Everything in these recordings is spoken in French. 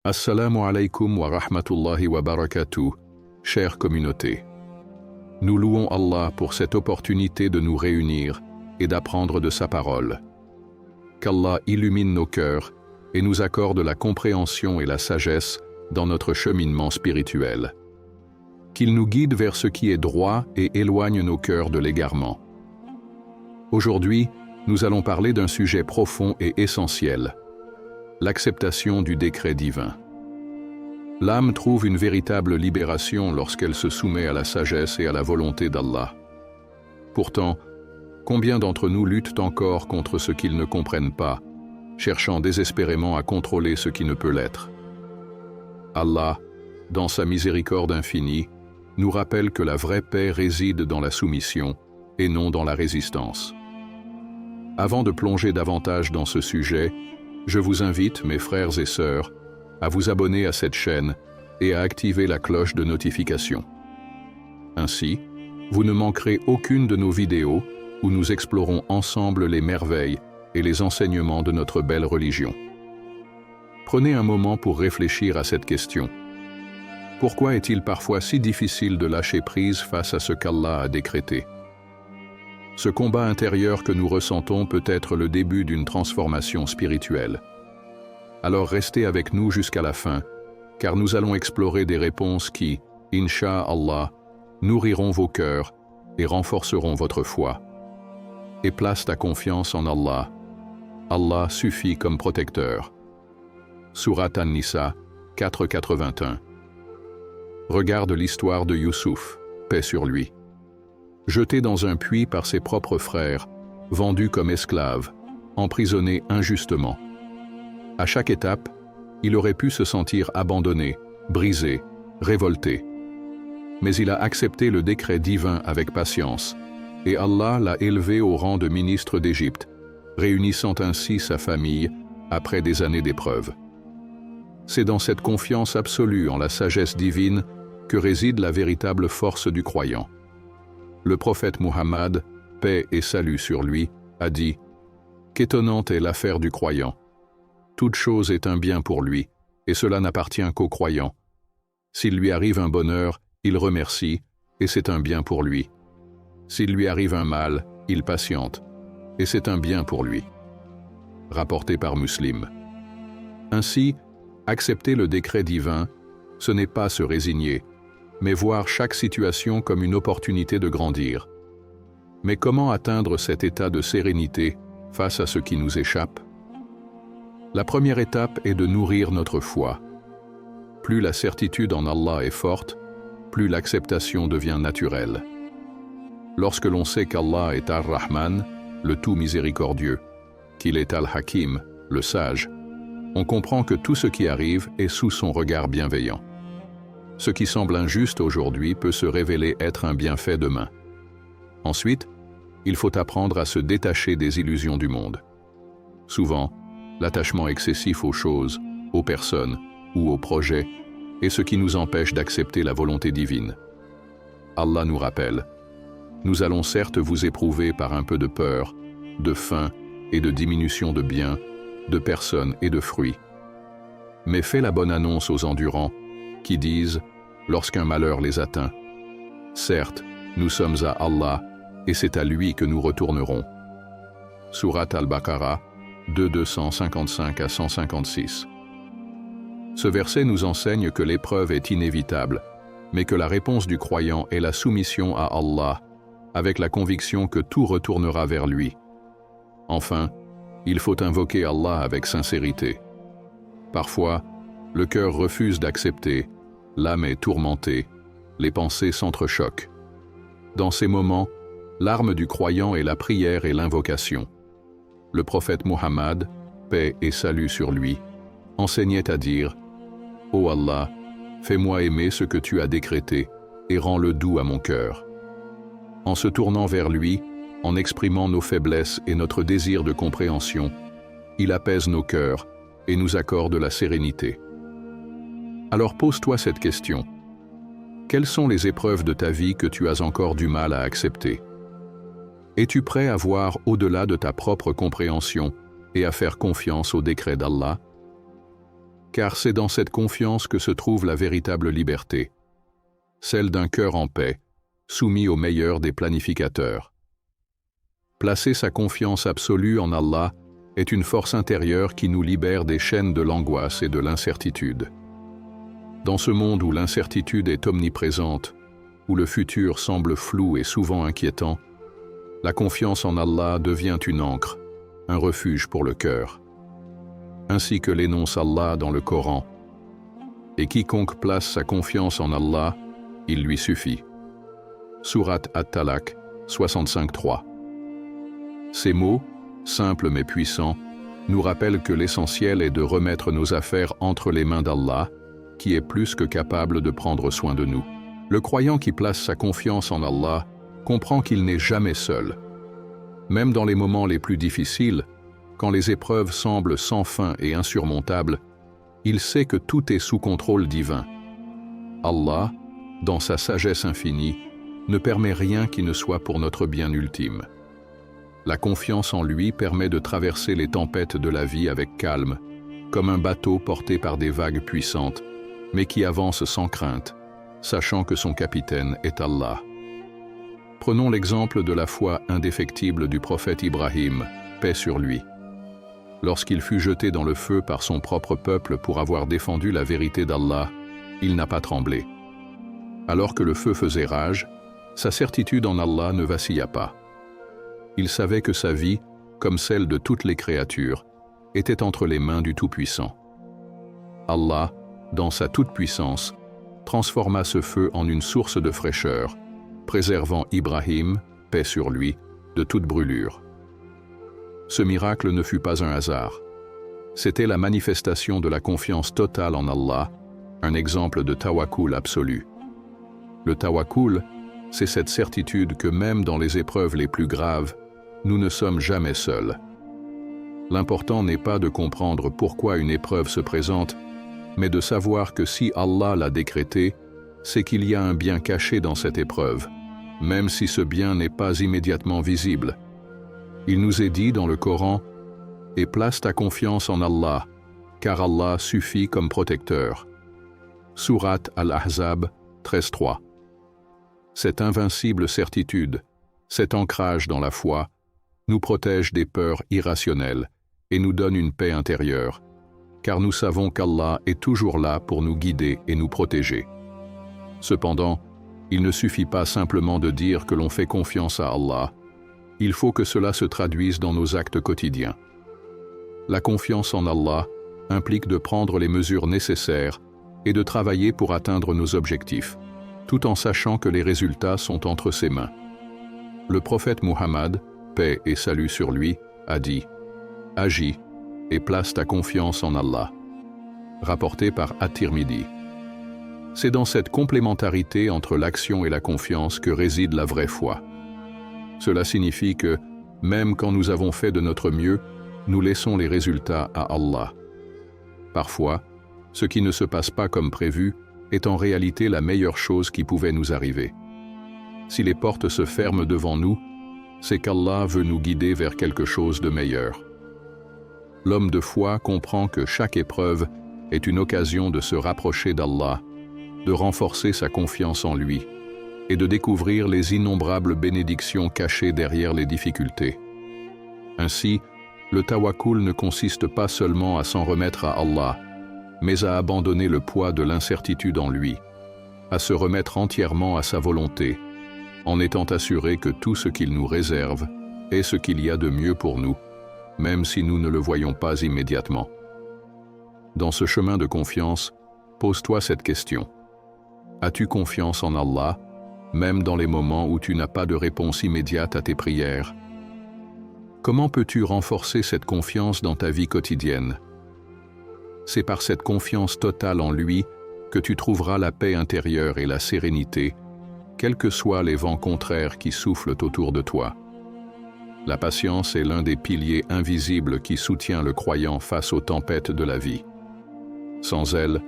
Assalamu alaikum wa rahmatullahi wa barakatuh, chère communauté. Nous louons Allah pour cette opportunité de nous réunir et d'apprendre de sa parole. Qu'Allah illumine nos cœurs et nous accorde la compréhension et la sagesse dans notre cheminement spirituel. Qu'il nous guide vers ce qui est droit et éloigne nos cœurs de l'égarement. Aujourd'hui, nous allons parler d'un sujet profond et essentiel. L'acceptation du décret divin. L'âme trouve une véritable libération lorsqu'elle se soumet à la sagesse et à la volonté d'Allah. Pourtant, combien d'entre nous luttent encore contre ce qu'ils ne comprennent pas, cherchant désespérément à contrôler ce qui ne peut l'être? Allah, dans sa miséricorde infinie, nous rappelle que la vraie paix réside dans la soumission et non dans la résistance. Avant de plonger davantage dans ce sujet, je vous invite, mes frères et sœurs, à vous abonner à cette chaîne et à activer la cloche de notification. Ainsi, vous ne manquerez aucune de nos vidéos où nous explorons ensemble les merveilles et les enseignements de notre belle religion. Prenez un moment pour réfléchir à cette question. Pourquoi est-il parfois si difficile de lâcher prise face à ce qu'Allah a décrété? Ce combat intérieur que nous ressentons peut être le début d'une transformation spirituelle. Alors restez avec nous jusqu'à la fin, car nous allons explorer des réponses qui, Inch'Allah, nourriront vos cœurs et renforceront votre foi. Et place ta confiance en Allah. Allah suffit comme protecteur. Sourate An-Nisa 4:81. Regarde l'histoire de Youssouf, paix sur lui. Jeté dans un puits par ses propres frères, vendu comme esclave, emprisonné injustement. À chaque étape, il aurait pu se sentir abandonné, brisé, révolté. Mais il a accepté le décret divin avec patience, et Allah l'a élevé au rang de ministre d'Égypte, réunissant ainsi sa famille après des années d'épreuves. C'est dans cette confiance absolue en la sagesse divine que réside la véritable force du croyant. Le prophète Muhammad, paix et salut sur lui, a dit « Qu'étonnante est l'affaire du croyant. Toute chose est un bien pour lui, et cela n'appartient qu'au croyant. S'il lui arrive un bonheur, il remercie, et c'est un bien pour lui. S'il lui arrive un mal, il patiente, et c'est un bien pour lui. » Rapporté par Muslim. Ainsi, accepter le décret divin, ce n'est pas se résigner, mais voir chaque situation comme une opportunité de grandir. Mais comment atteindre cet état de sérénité face à ce qui nous échappe? La première étape est de nourrir notre foi. Plus la certitude en Allah est forte, plus l'acceptation devient naturelle. Lorsque l'on sait qu'Allah est Ar-Rahman, le tout miséricordieux, qu'il est Al-Hakim, le sage, on comprend que tout ce qui arrive est sous son regard bienveillant. Ce qui semble injuste aujourd'hui peut se révéler être un bienfait demain. Ensuite, il faut apprendre à se détacher des illusions du monde. Souvent, l'attachement excessif aux choses, aux personnes ou aux projets est ce qui nous empêche d'accepter la volonté divine. Allah nous rappelle « Nous allons certes vous éprouver par un peu de peur, de faim et de diminution de biens, de personnes et de fruits. Mais fais la bonne annonce aux endurants qui disent, lorsqu'un malheur les atteint, « Certes, nous sommes à Allah, et c'est à lui que nous retournerons. » Sourate Al-Baqarah, 255 à 156. Ce verset nous enseigne que l'épreuve est inévitable, mais que la réponse du croyant est la soumission à Allah, avec la conviction que tout retournera vers lui. Enfin, il faut invoquer Allah avec sincérité. Parfois, le cœur refuse d'accepter, l'âme est tourmentée, les pensées s'entrechoquent. Dans ces moments, l'arme du croyant est la prière et l'invocation. Le prophète Muhammad, paix et salut sur lui, enseignait à dire « Ô Allah, fais-moi aimer ce que tu as décrété et rends-le doux à mon cœur. » En se tournant vers lui, en exprimant nos faiblesses et notre désir de compréhension, il apaise nos cœurs et nous accorde la sérénité. Alors pose-toi cette question. Quelles sont les épreuves de ta vie que tu as encore du mal à accepter? Es-tu prêt à voir au-delà de ta propre compréhension et à faire confiance au décret d'Allah? car c'est dans cette confiance que se trouve la véritable liberté, celle d'un cœur en paix, soumis au meilleur des planificateurs. Placer sa confiance absolue en Allah est une force intérieure qui nous libère des chaînes de l'angoisse et de l'incertitude. Dans ce monde où l'incertitude est omniprésente, où le futur semble flou et souvent inquiétant, la confiance en Allah devient une ancre, un refuge pour le cœur. Ainsi que l'énonce Allah dans le Coran. Et quiconque place sa confiance en Allah, il lui suffit. Sourate At-Talaq 65.3. Ces mots, simples mais puissants, nous rappellent que l'essentiel est de remettre nos affaires entre les mains d'Allah, qui est plus que capable de prendre soin de nous. Le croyant qui place sa confiance en Allah comprend qu'il n'est jamais seul. Même dans les moments les plus difficiles, quand les épreuves semblent sans fin et insurmontables, il sait que tout est sous contrôle divin. Allah, dans sa sagesse infinie, ne permet rien qui ne soit pour notre bien ultime. La confiance en lui permet de traverser les tempêtes de la vie avec calme, comme un bateau porté par des vagues puissantes, mais qui avance sans crainte, sachant que son capitaine est Allah. Prenons l'exemple de la foi indéfectible du prophète Ibrahim, paix sur lui. Lorsqu'il fut jeté dans le feu par son propre peuple pour avoir défendu la vérité d'Allah, il n'a pas tremblé. Alors que le feu faisait rage, sa certitude en Allah ne vacilla pas. Il savait que sa vie, comme celle de toutes les créatures, était entre les mains du Tout-Puissant. Allah, dans sa toute-puissance, transforma ce feu en une source de fraîcheur, préservant Ibrahim, paix sur lui, de toute brûlure. Ce miracle ne fut pas un hasard. C'était la manifestation de la confiance totale en Allah, un exemple de tawakkul absolu. Le tawakkul, c'est cette certitude que même dans les épreuves les plus graves, nous ne sommes jamais seuls. L'important n'est pas de comprendre pourquoi une épreuve se présente, mais de savoir que si Allah l'a décrété, c'est qu'il y a un bien caché dans cette épreuve, même si ce bien n'est pas immédiatement visible. Il nous est dit dans le Coran « Et place ta confiance en Allah, car Allah suffit comme protecteur » Sourate Al-Ahzab 13.3. Cette invincible certitude, cet ancrage dans la foi, nous protège des peurs irrationnelles et nous donne une paix intérieure, car nous savons qu'Allah est toujours là pour nous guider et nous protéger. Cependant, il ne suffit pas simplement de dire que l'on fait confiance à Allah, il faut que cela se traduise dans nos actes quotidiens. La confiance en Allah implique de prendre les mesures nécessaires et de travailler pour atteindre nos objectifs, tout en sachant que les résultats sont entre ses mains. Le prophète Muhammad, paix et salut sur lui, a dit « Agis et place ta confiance en Allah » rapporté par At-Tirmidhi. C'est dans cette complémentarité entre l'action et la confiance que réside la vraie foi. Cela signifie que, même quand nous avons fait de notre mieux, nous laissons les résultats à Allah. Parfois, ce qui ne se passe pas comme prévu est en réalité la meilleure chose qui pouvait nous arriver. Si les portes se ferment devant nous, c'est qu'Allah veut nous guider vers quelque chose de meilleur. L'homme de foi comprend que chaque épreuve est une occasion de se rapprocher d'Allah, de renforcer sa confiance en lui et de découvrir les innombrables bénédictions cachées derrière les difficultés. Ainsi, le tawakkul ne consiste pas seulement à s'en remettre à Allah, mais à abandonner le poids de l'incertitude en lui, à se remettre entièrement à sa volonté, en étant assuré que tout ce qu'il nous réserve est ce qu'il y a de mieux pour nous, même si nous ne le voyons pas immédiatement. Dans ce chemin de confiance, pose-toi cette question. As-tu confiance en Allah, même dans les moments où tu n'as pas de réponse immédiate à tes prières? Comment peux-tu renforcer cette confiance dans ta vie quotidienne? C'est par cette confiance totale en lui que tu trouveras la paix intérieure et la sérénité, quels que soient les vents contraires qui soufflent autour de toi. La patience est l'un des piliers invisibles qui soutient le croyant face aux tempêtes de la vie. Sans elle,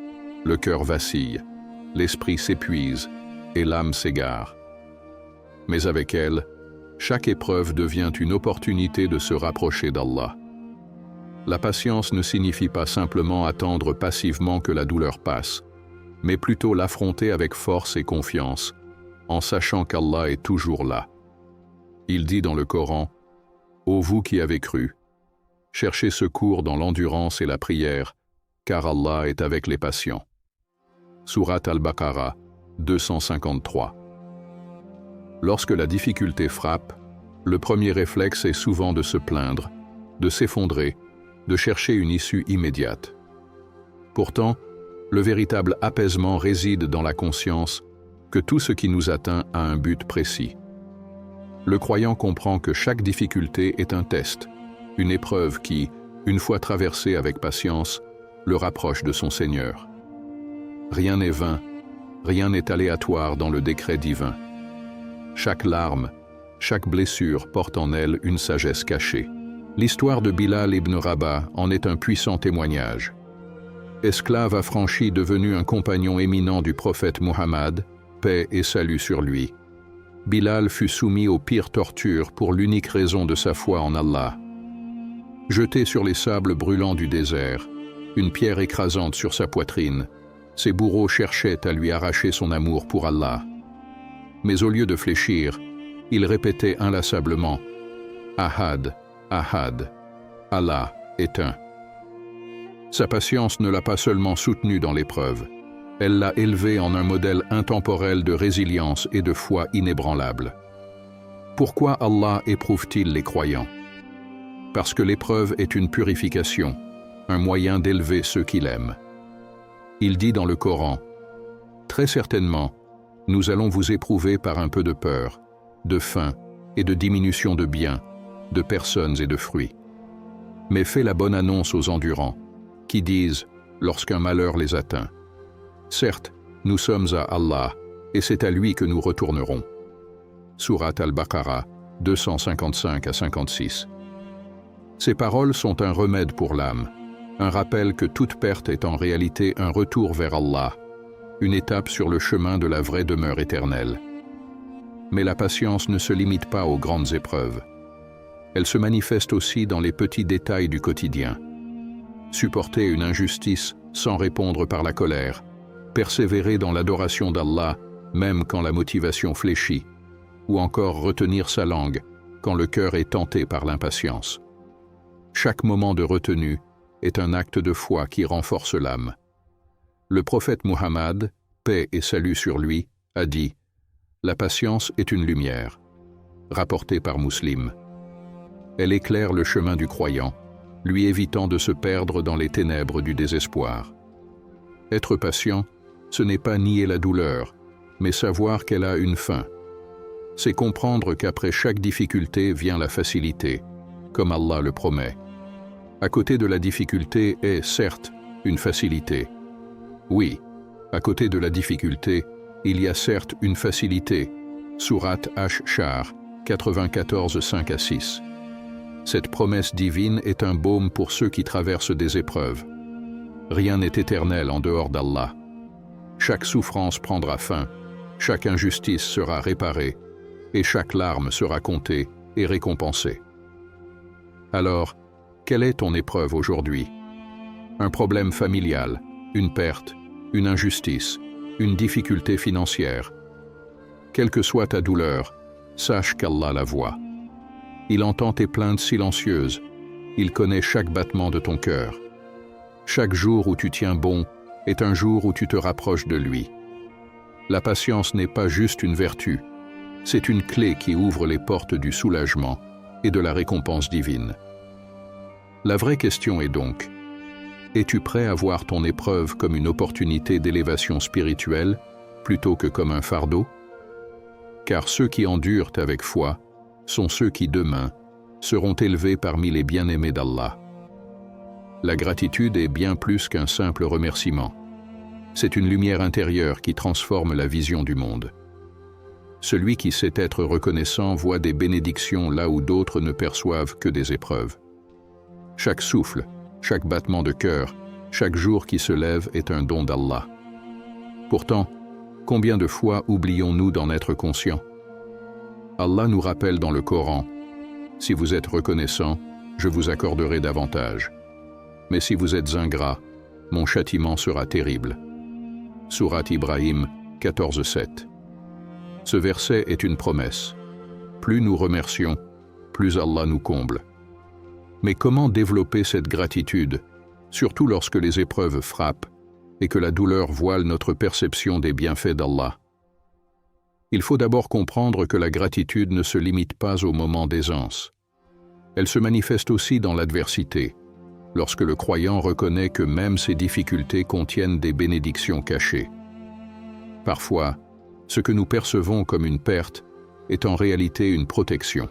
le cœur vacille, l'esprit s'épuise et l'âme s'égare. Mais avec elle, chaque épreuve devient une opportunité de se rapprocher d'Allah. La patience ne signifie pas simplement attendre passivement que la douleur passe, mais plutôt l'affronter avec force et confiance, en sachant qu'Allah est toujours là. Il dit dans le Coran, « Ô vous qui avez cru, cherchez secours dans l'endurance et la prière, car Allah est avec les patients. » Sourate Al-Baqarah, 253. Lorsque la difficulté frappe, le premier réflexe est souvent de se plaindre, de s'effondrer, de chercher une issue immédiate. Pourtant, le véritable apaisement réside dans la conscience que tout ce qui nous atteint a un but précis. Le croyant comprend que chaque difficulté est un test, une épreuve qui, une fois traversée avec patience, le rapproche de son Seigneur. Rien n'est vain, rien n'est aléatoire dans le décret divin. Chaque larme, chaque blessure porte en elle une sagesse cachée. L'histoire de Bilal ibn Rabah en est un puissant témoignage. Esclave affranchi devenu un compagnon éminent du prophète Muhammad, paix et salut sur lui, Bilal fut soumis aux pires tortures pour l'unique raison de sa foi en Allah. Jeté sur les sables brûlants du désert, une pierre écrasante sur sa poitrine, ses bourreaux cherchaient à lui arracher son amour pour Allah. Mais au lieu de fléchir, il répétait inlassablement « Ahad, Ahad, Allah est un ». Sa patience ne l'a pas seulement soutenu dans l'épreuve, elle l'a élevé en un modèle intemporel de résilience et de foi inébranlable. Pourquoi Allah éprouve-t-il les croyants? Parce que l'épreuve est une purification, un moyen d'élever ceux qu'il aime. Il dit dans le Coran, « Très certainement, nous allons vous éprouver par un peu de peur, de faim et de diminution de biens, de personnes et de fruits. Mais fais la bonne annonce aux endurants, qui disent, lorsqu'un malheur les atteint, « Certes, nous sommes à Allah, et c'est à lui que nous retournerons. » Sourate Al-Baqarah, 255-56. Ces paroles sont un remède pour l'âme, un rappel que toute perte est en réalité un retour vers Allah, une étape sur le chemin de la vraie demeure éternelle. Mais la patience ne se limite pas aux grandes épreuves. Elle se manifeste aussi dans les petits détails du quotidien. Supporter une injustice sans répondre par la colère, persévérer dans l'adoration d'Allah même quand la motivation fléchit, ou encore retenir sa langue quand le cœur est tenté par l'impatience. Chaque moment de retenue est un acte de foi qui renforce l'âme. Le prophète Muhammad, paix et salut sur lui, a dit « La patience est une lumière », rapporté par Muslim. Elle éclaire le chemin du croyant, lui évitant de se perdre dans les ténèbres du désespoir. Être patient, ce n'est pas nier la douleur, mais savoir qu'elle a une fin. C'est comprendre qu'après chaque difficulté vient la facilité, comme Allah le promet. À côté de la difficulté est, certes, une facilité. Oui, à côté de la difficulté, il y a certes une facilité. Sourate Ash-Shar, 94, 5-6. Cette promesse divine est un baume pour ceux qui traversent des épreuves. Rien n'est éternel en dehors d'Allah. Chaque souffrance prendra fin, chaque injustice sera réparée, et chaque larme sera comptée et récompensée. Alors, quelle est ton épreuve aujourd'hui? Un problème familial, une perte, une injustice, une difficulté financière. Quelle que soit ta douleur, sache qu'Allah la voit. Il entend tes plaintes silencieuses, il connaît chaque battement de ton cœur. Chaque jour où tu tiens bon est un jour où tu te rapproches de lui. La patience n'est pas juste une vertu, c'est une clé qui ouvre les portes du soulagement et de la récompense divine. La vraie question est donc, es-tu prêt à voir ton épreuve comme une opportunité d'élévation spirituelle plutôt que comme un fardeau? Car ceux qui endurent avec foi sont ceux qui demain seront élevés parmi les bien-aimés d'Allah. La gratitude est bien plus qu'un simple remerciement. C'est une lumière intérieure qui transforme la vision du monde. Celui qui sait être reconnaissant voit des bénédictions là où d'autres ne perçoivent que des épreuves. Chaque souffle, chaque battement de cœur, chaque jour qui se lève est un don d'Allah. Pourtant, combien de fois oublions-nous d'en être conscients? Allah nous rappelle dans le Coran « Si vous êtes reconnaissant, je vous accorderai davantage. Mais si vous êtes ingrat, mon châtiment sera terrible. Sourate Ibrahim 14:7. Ce verset est une promesse. Plus nous remercions, plus Allah nous comble. Mais comment développer cette gratitude, surtout lorsque les épreuves frappent et que la douleur voile notre perception des bienfaits d'Allah? Il faut d'abord comprendre que la gratitude ne se limite pas au moment d'aisance. Elle se manifeste aussi dans l'adversité, lorsque le croyant reconnaît que même ses difficultés contiennent des bénédictions cachées. Parfois, ce que nous percevons comme une perte est en réalité une protection.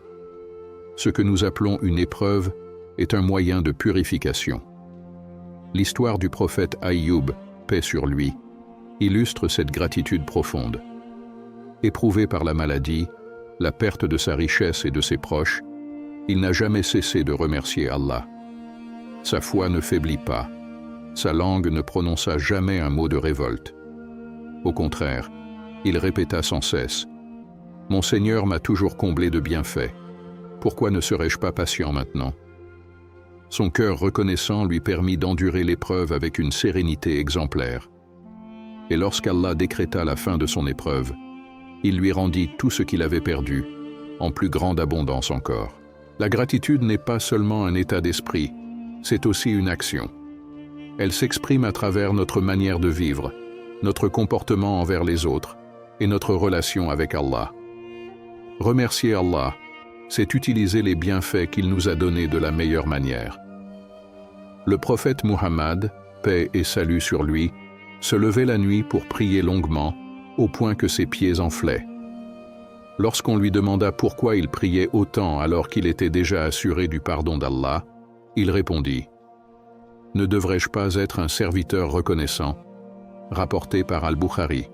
Ce que nous appelons une épreuve est un moyen de purification. L'histoire du prophète Aïyoub, paix sur lui, illustre cette gratitude profonde. Éprouvé par la maladie, la perte de sa richesse et de ses proches, il n'a jamais cessé de remercier Allah. Sa foi ne faiblit pas, sa langue ne prononça jamais un mot de révolte. Au contraire, il répéta sans cesse « Mon Seigneur m'a toujours comblé de bienfaits. Pourquoi ne serais-je pas patient maintenant ?» Son cœur reconnaissant lui permit d'endurer l'épreuve avec une sérénité exemplaire. Et lorsqu'Allah décréta la fin de son épreuve, il lui rendit tout ce qu'il avait perdu, en plus grande abondance encore. La gratitude n'est pas seulement un état d'esprit, c'est aussi une action. Elle s'exprime à travers notre manière de vivre, notre comportement envers les autres et notre relation avec Allah. Remercier Allah, c'est utiliser les bienfaits qu'il nous a donnés de la meilleure manière. Le prophète Muhammad, paix et salut sur lui, se levait la nuit pour prier longuement, au point que ses pieds enflaient. Lorsqu'on lui demanda pourquoi il priait autant alors qu'il était déjà assuré du pardon d'Allah, il répondit « Ne devrais-je pas être un serviteur reconnaissant ?» rapporté par Al-Bukhari.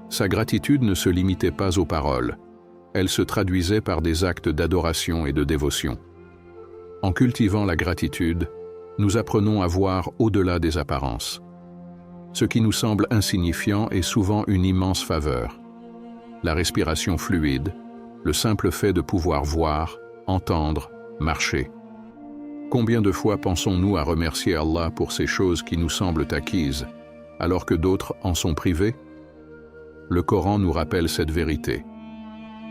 Sa gratitude ne se limitait pas aux paroles, elle se traduisait par des actes d'adoration et de dévotion. En cultivant la gratitude, nous apprenons à voir au-delà des apparences. Ce qui nous semble insignifiant est souvent une immense faveur. La respiration fluide, le simple fait de pouvoir voir, entendre, marcher. Combien de fois pensons-nous à remercier Allah pour ces choses qui nous semblent acquises, alors que d'autres en sont privés? Le Coran nous rappelle cette vérité.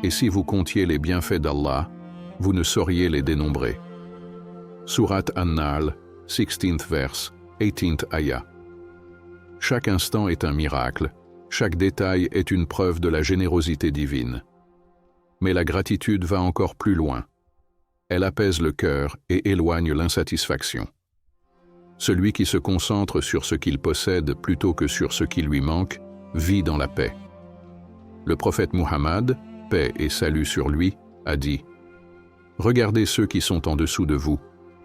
Et si vous comptiez les bienfaits d'Allah, vous ne sauriez les dénombrer. Sourate An-Nahl, 16th verse, 18th ayah. Chaque instant est un miracle, chaque détail est une preuve de la générosité divine. Mais la gratitude va encore plus loin. Elle apaise le cœur et éloigne l'insatisfaction. Celui qui se concentre sur ce qu'il possède plutôt que sur ce qui lui manque, vit dans la paix. Le prophète Muhammad, paix et salut sur lui, a dit « Regardez ceux qui sont en dessous de vous,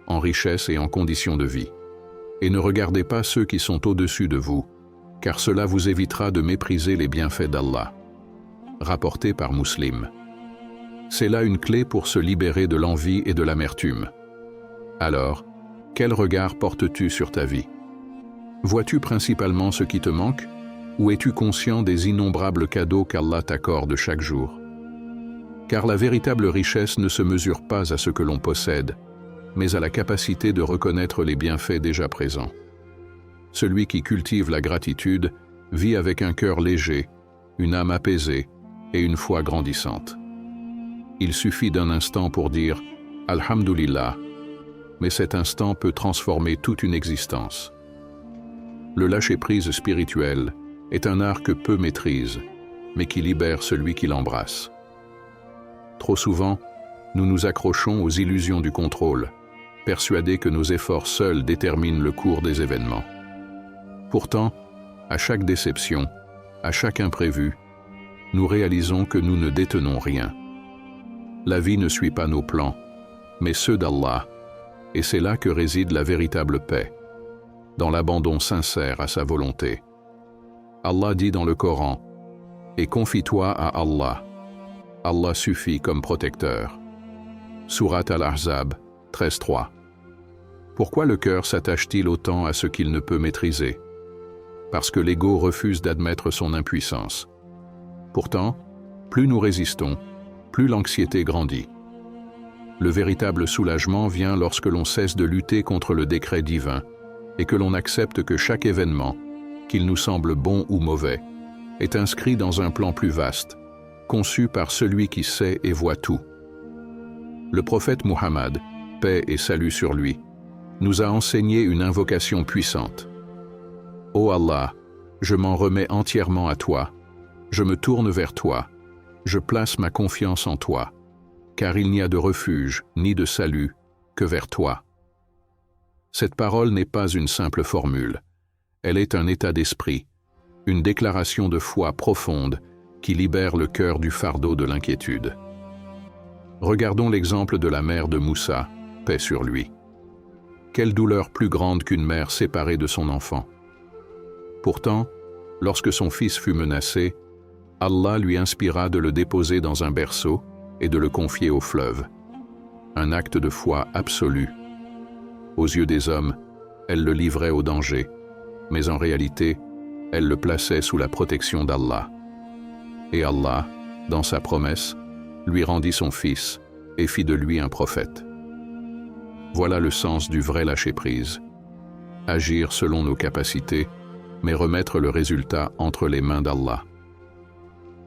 en richesse et en conditions de vie. Et ne regardez pas ceux qui sont au-dessus de vous, car cela vous évitera de mépriser les bienfaits d'Allah. » Rapporté par Muslim. C'est là une clé pour se libérer de l'envie et de l'amertume. Alors, quel regard portes-tu sur ta vie? Vois-tu principalement ce qui te manque, ou es-tu conscient des innombrables cadeaux qu'Allah t'accorde chaque jour? Car la véritable richesse ne se mesure pas à ce que l'on possède, mais à la capacité de reconnaître les bienfaits déjà présents. Celui qui cultive la gratitude vit avec un cœur léger, une âme apaisée et une foi grandissante. Il suffit d'un instant pour dire « Alhamdulillah », mais cet instant peut transformer toute une existence. Le lâcher-prise spirituel est un art que peu maîtrisent, mais qui libère celui qui l'embrasse. Trop souvent, nous nous accrochons aux illusions du contrôle, persuadés que nos efforts seuls déterminent le cours des événements. Pourtant, à chaque déception, à chaque imprévu, nous réalisons que nous ne détenons rien. La vie ne suit pas nos plans, mais ceux d'Allah, et c'est là que réside la véritable paix, dans l'abandon sincère à sa volonté. Allah dit dans le Coran « Et confie-toi à Allah. Allah suffit comme protecteur. » Sourate Al-Ahzab, 13.3. Pourquoi le cœur s'attache-t-il autant à ce qu'il ne peut maîtriser? Parce que l'ego refuse d'admettre son impuissance. Pourtant, plus nous résistons, plus l'anxiété grandit. Le véritable soulagement vient lorsque l'on cesse de lutter contre le décret divin et que l'on accepte que chaque événement, qu'il nous semble bon ou mauvais, est inscrit dans un plan plus vaste, conçu par celui qui sait et voit tout. Le prophète Muhammad, paix et salut sur lui, nous a enseigné une invocation puissante. Ô Allah, je m'en remets entièrement à toi, je me tourne vers toi, je place ma confiance en toi, car il n'y a de refuge ni de salut que vers toi. Cette parole n'est pas une simple formule, elle est un état d'esprit, une déclaration de foi profonde qui libère le cœur du fardeau de l'inquiétude. Regardons l'exemple de la mère de Moussa, paix sur lui. Quelle douleur plus grande qu'une mère séparée de son enfant. Pourtant, lorsque son fils fut menacé, Allah lui inspira de le déposer dans un berceau et de le confier au fleuve. Un acte de foi absolu. Aux yeux des hommes, elle le livrait au danger, mais en réalité, elle le plaçait sous la protection d'Allah. Et Allah, dans sa promesse, lui rendit son fils et fit de lui un prophète. Voilà le sens du vrai lâcher-prise. Agir selon nos capacités, mais remettre le résultat entre les mains d'Allah.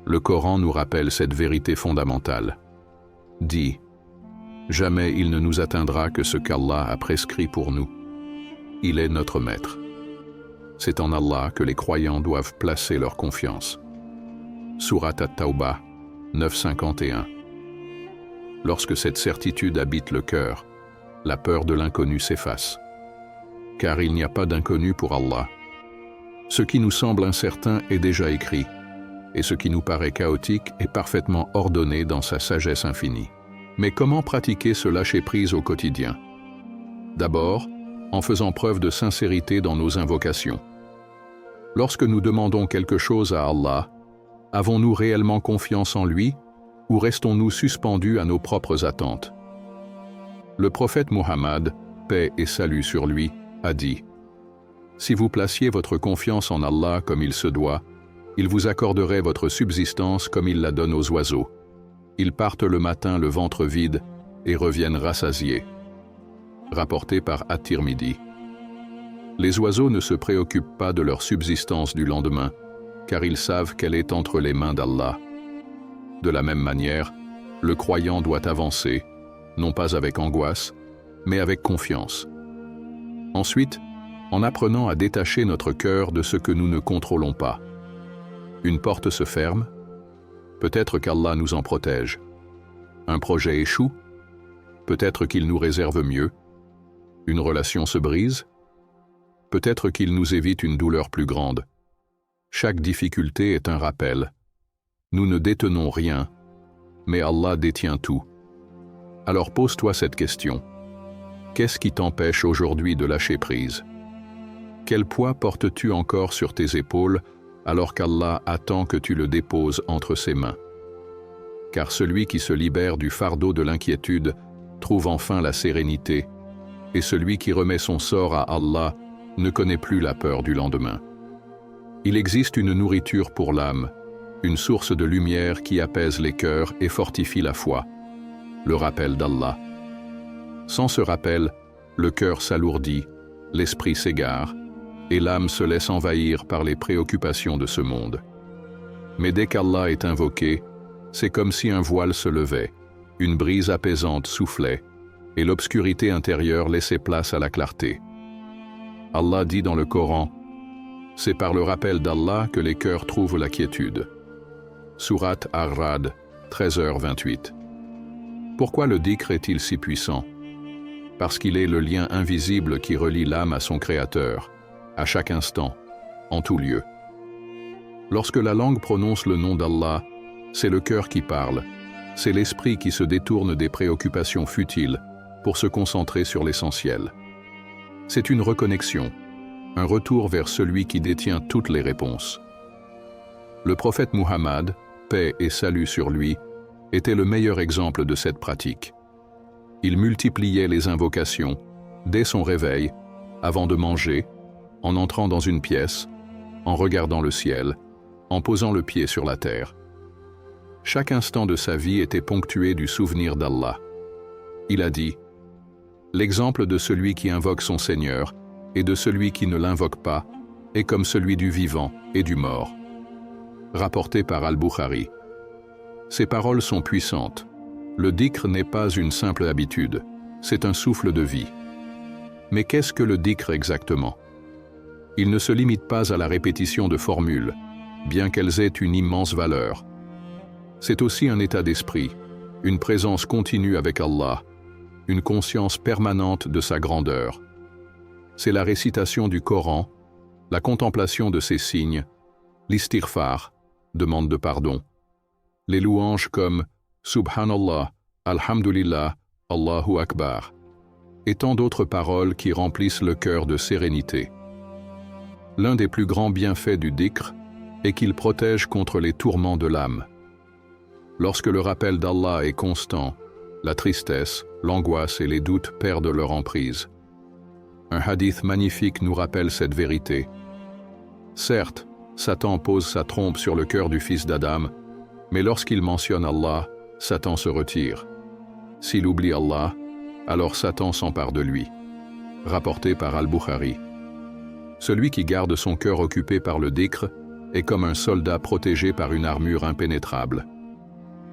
Le Coran nous rappelle cette vérité fondamentale. Dit, « Jamais il ne nous atteindra que ce qu'Allah a prescrit pour nous. Il est notre maître. » C'est en Allah que les croyants doivent placer leur confiance. Surat At-Tawbah, 9:51. Lorsque cette certitude habite le cœur, la peur de l'inconnu s'efface. Car il n'y a pas d'inconnu pour Allah. Ce qui nous semble incertain est déjà écrit, et ce qui nous paraît chaotique est parfaitement ordonné dans sa sagesse infinie. Mais comment pratiquer ce lâcher-prise au quotidien? D'abord, en faisant preuve de sincérité dans nos invocations. Lorsque nous demandons quelque chose à Allah, avons-nous réellement confiance en lui ou restons-nous suspendus à nos propres attentes? Le prophète Muhammad, paix et salut sur lui, a dit « Si vous placiez votre confiance en Allah comme il se doit, il vous accorderait votre subsistance comme il la donne aux oiseaux. Ils partent le matin le ventre vide et reviennent rassasiés. » Rapporté par At-Tirmidhi. Les oiseaux ne se préoccupent pas de leur subsistance du lendemain, car ils savent qu'elle est entre les mains d'Allah. De la même manière, le croyant doit avancer, non pas avec angoisse, mais avec confiance. Ensuite, en apprenant à détacher notre cœur de ce que nous ne contrôlons pas. Une porte se ferme, peut-être qu'Allah nous en protège. Un projet échoue, peut-être qu'il nous réserve mieux. Une relation se brise, peut-être qu'il nous évite une douleur plus grande. Chaque difficulté est un rappel. Nous ne détenons rien, mais Allah détient tout. Alors pose-toi cette question. Qu'est-ce qui t'empêche aujourd'hui de lâcher prise? Quel poids portes-tu encore sur tes épaules alors qu'Allah attend que tu le déposes entre ses mains? Car celui qui se libère du fardeau de l'inquiétude trouve enfin la sérénité, et celui qui remet son sort à Allah ne connaît plus la peur du lendemain. Il existe une nourriture pour l'âme, une source de lumière qui apaise les cœurs et fortifie la foi, le rappel d'Allah. Sans ce rappel, le cœur s'alourdit, l'esprit s'égare, et l'âme se laisse envahir par les préoccupations de ce monde. Mais dès qu'Allah est invoqué, c'est comme si un voile se levait, une brise apaisante soufflait, et l'obscurité intérieure laissait place à la clarté. Allah dit dans le Coran, « C'est par le rappel d'Allah que les cœurs trouvent la quiétude. » Surat Ar-Ra'd, 13h28. Pourquoi le dhikr est-il si puissant? Parce qu'il est le lien invisible qui relie l'âme à son Créateur, à chaque instant, en tout lieu. Lorsque la langue prononce le nom d'Allah, c'est le cœur qui parle, c'est l'esprit qui se détourne des préoccupations futiles pour se concentrer sur l'essentiel. C'est une reconnexion, un retour vers celui qui détient toutes les réponses. Le prophète Muhammad, paix et salut sur lui, était le meilleur exemple de cette pratique. Il multipliait les invocations, dès son réveil, avant de manger, en entrant dans une pièce, en regardant le ciel, en posant le pied sur la terre. Chaque instant de sa vie était ponctué du souvenir d'Allah. Il a dit: l'exemple de celui qui invoque son Seigneur et de celui qui ne l'invoque pas est comme celui du vivant et du mort. Rapporté par Al-Bukhari. Ces paroles sont puissantes. Le dhikr n'est pas une simple habitude, c'est un souffle de vie. Mais qu'est-ce que le dhikr exactement? Il ne se limite pas à la répétition de formules, bien qu'elles aient une immense valeur. C'est aussi un état d'esprit, une présence continue avec Allah, une conscience permanente de sa grandeur. C'est la récitation du Coran, la contemplation de ses signes, l'istighfar, demande de pardon, les louanges comme Subhanallah, Alhamdulillah, Allahu Akbar, et tant d'autres paroles qui remplissent le cœur de sérénité. L'un des plus grands bienfaits du dhikr est qu'il protège contre les tourments de l'âme. Lorsque le rappel d'Allah est constant, la tristesse, l'angoisse et les doutes perdent leur emprise. Un hadith magnifique nous rappelle cette vérité. Certes, Satan pose sa trompe sur le cœur du fils d'Adam, mais lorsqu'il mentionne Allah, Satan se retire. S'il oublie Allah, alors Satan s'empare de lui. Rapporté par Al-Bukhari. Celui qui garde son cœur occupé par le dhikr est comme un soldat protégé par une armure impénétrable.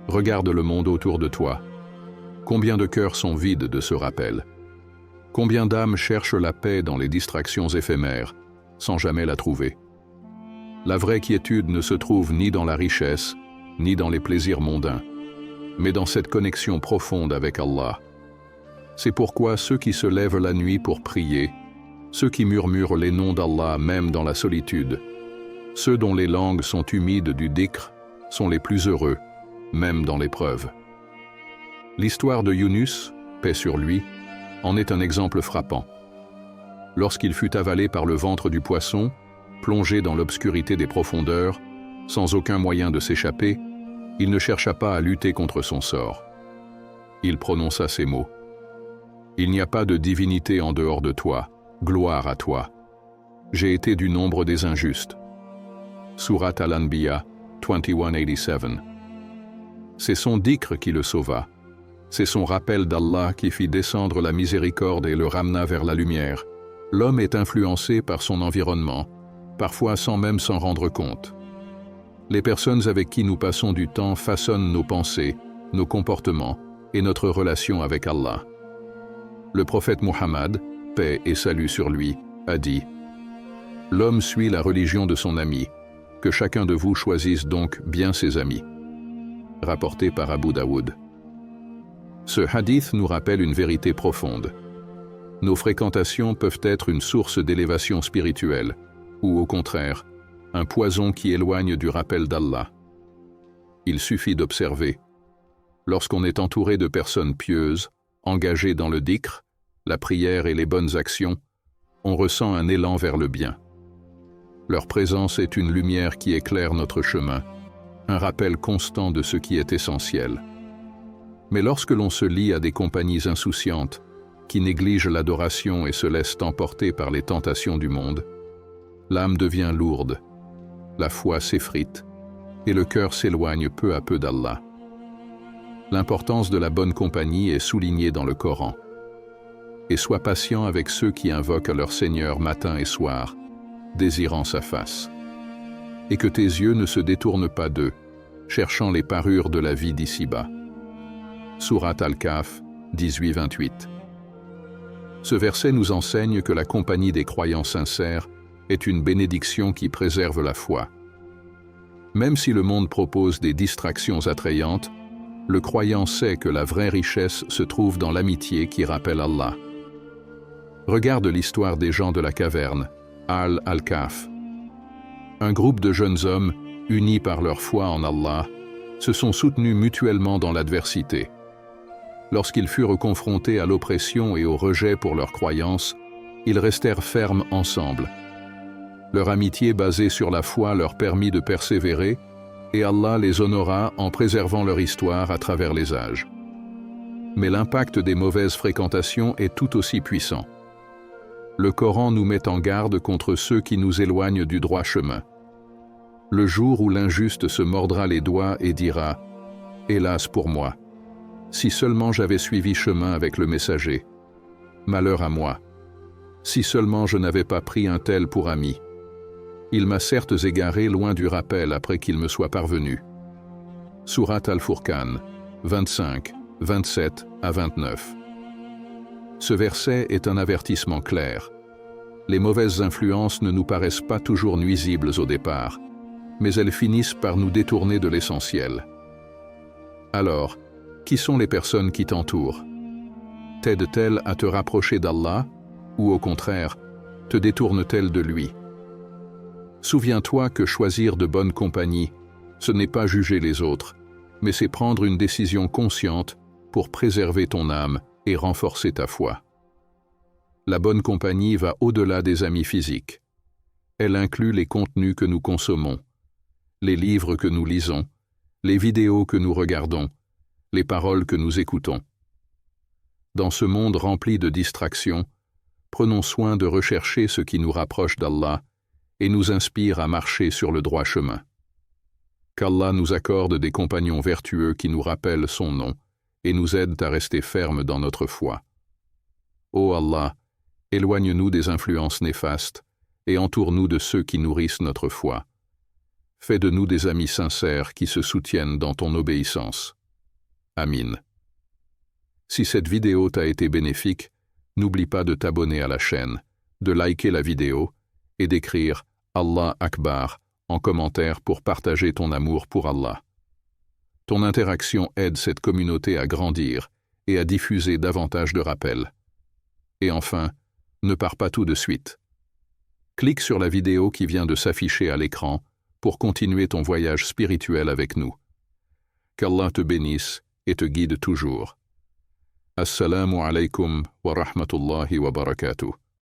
Regarde le monde autour de toi. Combien de cœurs sont vides de ce rappel? Combien d'âmes cherchent la paix dans les distractions éphémères, sans jamais la trouver? La vraie quiétude ne se trouve ni dans la richesse, ni dans les plaisirs mondains, mais dans cette connexion profonde avec Allah. C'est pourquoi ceux qui se lèvent la nuit pour prier, ceux qui murmurent les noms d'Allah même dans la solitude, ceux dont les langues sont humides du dhikr, sont les plus heureux, même dans l'épreuve. L'histoire de Yunus, paix sur lui, en est un exemple frappant. Lorsqu'il fut avalé par le ventre du poisson, plongé dans l'obscurité des profondeurs, sans aucun moyen de s'échapper, il ne chercha pas à lutter contre son sort. Il prononça ces mots: « Il n'y a pas de divinité en dehors de toi, gloire à toi. J'ai été du nombre des injustes. » Surat Al-Anbiya 2187. C'est son dhikr qui le sauva. C'est son rappel d'Allah qui fit descendre la miséricorde et le ramena vers la lumière. L'homme est influencé par son environnement, parfois sans même s'en rendre compte. Les personnes avec qui nous passons du temps façonnent nos pensées, nos comportements et notre relation avec Allah. Le prophète Muhammad, paix et salut sur lui, a dit: « L'homme suit la religion de son ami, que chacun de vous choisisse donc bien ses amis. » Rapporté par Abu Daoud. Ce hadith nous rappelle une vérité profonde. Nos fréquentations peuvent être une source d'élévation spirituelle, ou au contraire, un poison qui éloigne du rappel d'Allah. Il suffit d'observer. Lorsqu'on est entouré de personnes pieuses, engagées dans le dhikr, la prière et les bonnes actions, on ressent un élan vers le bien. Leur présence est une lumière qui éclaire notre chemin, un rappel constant de ce qui est essentiel. Mais lorsque l'on se lie à des compagnies insouciantes, qui négligent l'adoration et se laissent emporter par les tentations du monde, l'âme devient lourde, la foi s'effrite, et le cœur s'éloigne peu à peu d'Allah. L'importance de la bonne compagnie est soulignée dans le Coran. Et sois patient avec ceux qui invoquent leur Seigneur matin et soir, désirant sa face. Et que tes yeux ne se détournent pas d'eux, cherchant les parures de la vie d'ici-bas. Surat Al-Kahf 18-28. Ce verset nous enseigne que la compagnie des croyants sincères est une bénédiction qui préserve la foi. Même si le monde propose des distractions attrayantes, le croyant sait que la vraie richesse se trouve dans l'amitié qui rappelle Allah. Regarde l'histoire des gens de la caverne, Al-Kahf. Un groupe de jeunes hommes, unis par leur foi en Allah, se sont soutenus mutuellement dans l'adversité. Lorsqu'ils furent confrontés à l'oppression et au rejet pour leur croyance, ils restèrent fermes ensemble. Leur amitié basée sur la foi leur permit de persévérer, et Allah les honora en préservant leur histoire à travers les âges. Mais l'impact des mauvaises fréquentations est tout aussi puissant. Le Coran nous met en garde contre ceux qui nous éloignent du droit chemin. Le jour où l'injuste se mordra les doigts et dira « Hélas pour moi », Si seulement j'avais suivi chemin avec le messager. Malheur à moi. Si seulement je n'avais pas pris un tel pour ami. Il m'a certes égaré loin du rappel après qu'il me soit parvenu. Sourate Al-Furqan, 25, 27 à 29. Ce verset est un avertissement clair. Les mauvaises influences ne nous paraissent pas toujours nuisibles au départ, mais elles finissent par nous détourner de l'essentiel. Alors, qui sont les personnes qui t'entourent? T'aident-elles à te rapprocher d'Allah, ou au contraire, te détournent-elles de lui? Souviens-toi que choisir de bonne compagnie, ce n'est pas juger les autres, mais c'est prendre une décision consciente pour préserver ton âme et renforcer ta foi. La bonne compagnie va au-delà des amis physiques. Elle inclut les contenus que nous consommons, les livres que nous lisons, les vidéos que nous regardons, les paroles que nous écoutons. Dans ce monde rempli de distractions, prenons soin de rechercher ce qui nous rapproche d'Allah et nous inspire à marcher sur le droit chemin. Qu'Allah nous accorde des compagnons vertueux qui nous rappellent son nom et nous aident à rester fermes dans notre foi. Ô Allah, éloigne-nous des influences néfastes et entoure-nous de ceux qui nourrissent notre foi. Fais de nous des amis sincères qui se soutiennent dans ton obéissance. Amin. Si cette vidéo t'a été bénéfique, n'oublie pas de t'abonner à la chaîne, de liker la vidéo et d'écrire « Allah Akbar » en commentaire pour partager ton amour pour Allah. Ton interaction aide cette communauté à grandir et à diffuser davantage de rappels. Et enfin, ne pars pas tout de suite. Clique sur la vidéo qui vient de s'afficher à l'écran pour continuer ton voyage spirituel avec nous. Qu'Allah te bénisse et te guide toujours. Assalamu alaikum wa rahmatullahi wa barakatuh.